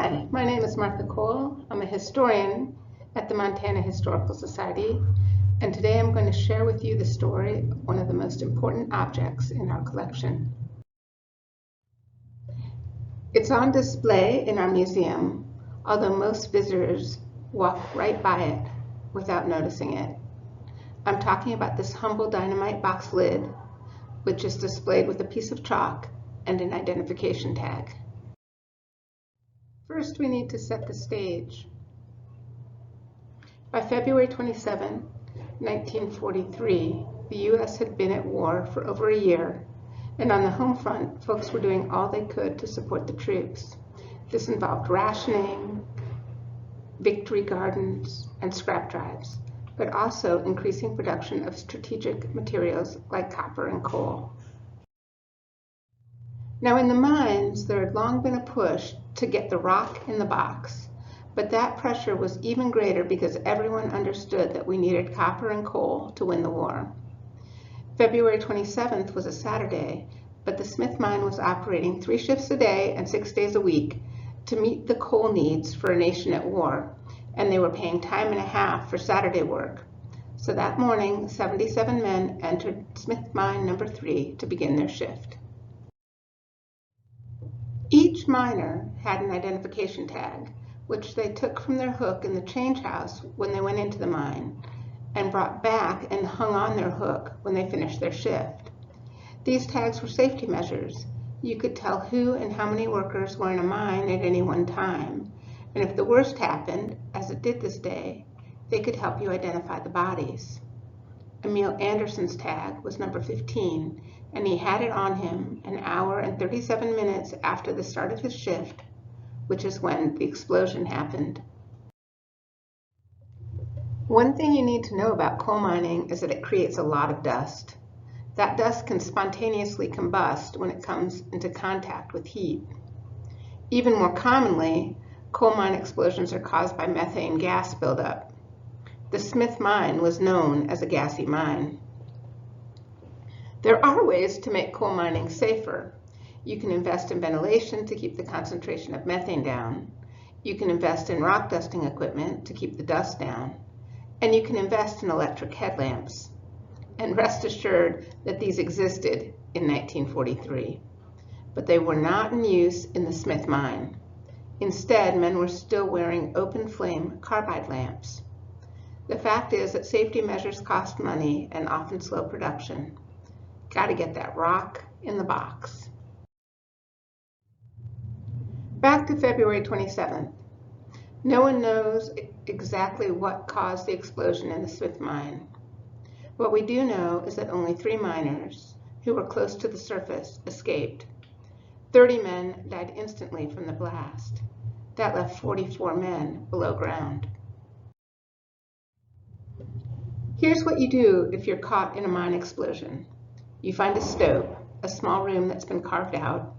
Hi, my name is Martha Cole. I'm a historian at the Montana Historical Society, and today I'm going to share with you the story of one of the most important objects in our collection. It's on display in our museum, although most visitors walk right by it without noticing it. I'm talking about this humble dynamite box lid, which is displayed with a piece of chalk and an identification tag. First, we need to set the stage. By February 27, 1943, the U.S. had been at war for over a year, and on the home front, folks were doing all they could to support the troops. This involved rationing, victory gardens, and scrap drives, but also increasing production of strategic materials like copper and coal. Now, in the mines, there had long been a push to get the rock in the box, but that pressure was even greater because everyone understood that we needed copper and coal to win the war. February 27th was a Saturday, but the Smith mine was operating 3 shifts a day and 6 days a week to meet the coal needs for a nation at war, and they were paying time and a half for Saturday work. So that morning, 77 men entered Smith mine number 3 to begin their shift. Each miner had an identification tag, which they took from their hook in the change house when they went into the mine, and brought back and hung on their hook when they finished their shift. These tags were safety measures. You could tell who and how many workers were in a mine at any one time, and if the worst happened, as it did this day, they could help you identify the bodies. Emil Anderson's tag was number 15, and he had it on him an hour and 37 minutes after the start of his shift, which is when the explosion happened. One thing you need to know about coal mining is that it creates a lot of dust. That dust can spontaneously combust when it comes into contact with heat. Even more commonly, coal mine explosions are caused by methane gas buildup. The Smith mine was known as a gassy mine. There are ways to make coal mining safer. You can invest in ventilation to keep the concentration of methane down. You can invest in rock dusting equipment to keep the dust down. And you can invest in electric headlamps. And rest assured that these existed in 1943. But they were not in use in the Smith mine. Instead, men were still wearing open flame carbide lamps. The fact is that safety measures cost money and often slow production. Got to get that rock in the box. Back to February 27th. No one knows exactly what caused the explosion in the Smith mine. What we do know is that only 3 miners, who were close to the surface, escaped. 30 men died instantly from the blast. That left 44 men below ground. Here's what you do if you're caught in a mine explosion. You find a stove, a small room that's been carved out,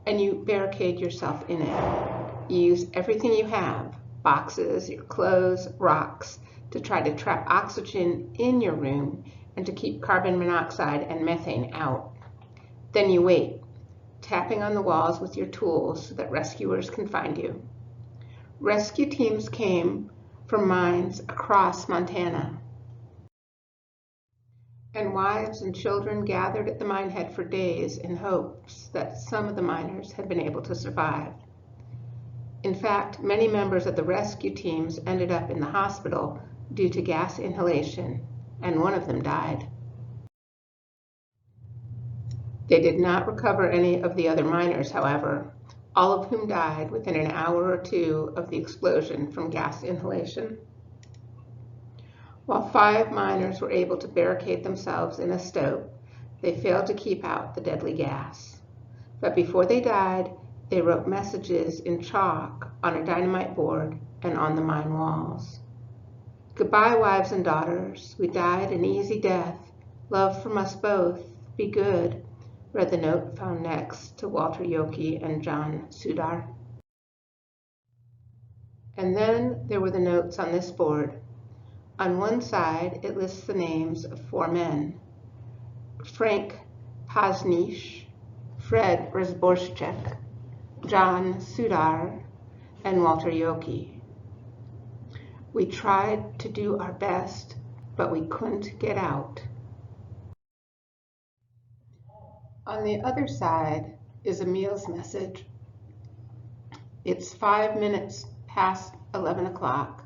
and you barricade yourself in it. You use everything you have, boxes, your clothes, rocks, to try to trap oxygen in your room and to keep carbon monoxide and methane out. Then you wait, tapping on the walls with your tools so that rescuers can find you. Rescue teams came from mines across Montana, and wives and children gathered at the mine head for days in hopes that some of the miners had been able to survive. In fact, many members of the rescue teams ended up in the hospital due to gas inhalation, and one of them died. They did not recover any of the other miners, however, all of whom died within an hour or 2 of the explosion from gas inhalation. While 5 miners were able to barricade themselves in a stope, they failed to keep out the deadly gas. But before they died, they wrote messages in chalk on a dynamite board and on the mine walls. "Goodbye, wives and daughters. We died an easy death. Love from us both. Be good," read the note found next to Walter Yockey and John Sudar. And then there were the notes on this board. On one side, it lists the names of 4 men: Frank Paznish, Fred Rezborschek, John Sudar, and Walter Yockey. We tried to do our best, but we couldn't get out. On the other side is Emil's Message. It's 5 minutes past 11 o'clock.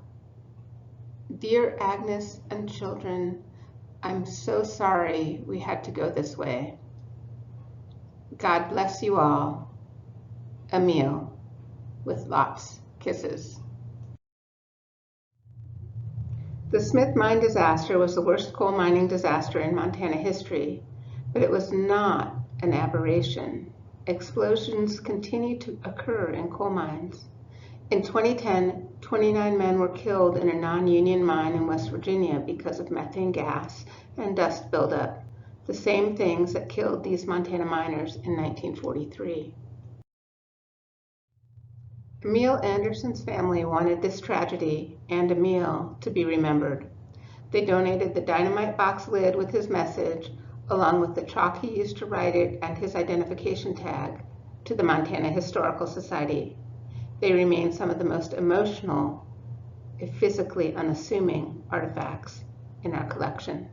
Dear Agnes and children, I'm so sorry we had to go this way. God bless you all. Emil, with lots kisses. The Smith mine disaster was the worst coal mining disaster in Montana history, but it was not an aberration. Explosions continue to occur in coal mines. In 2010, 29 men were killed in a non-union mine in West Virginia because of methane gas and dust buildup, the same things that killed these Montana miners in 1943. Emil Anderson's family wanted this tragedy and Emil to be remembered. They donated the dynamite box lid with his message, along with the chalk he used to write it and his identification tag, to the Montana Historical Society. They remain some of the most emotional, if physically unassuming, artifacts in our collection.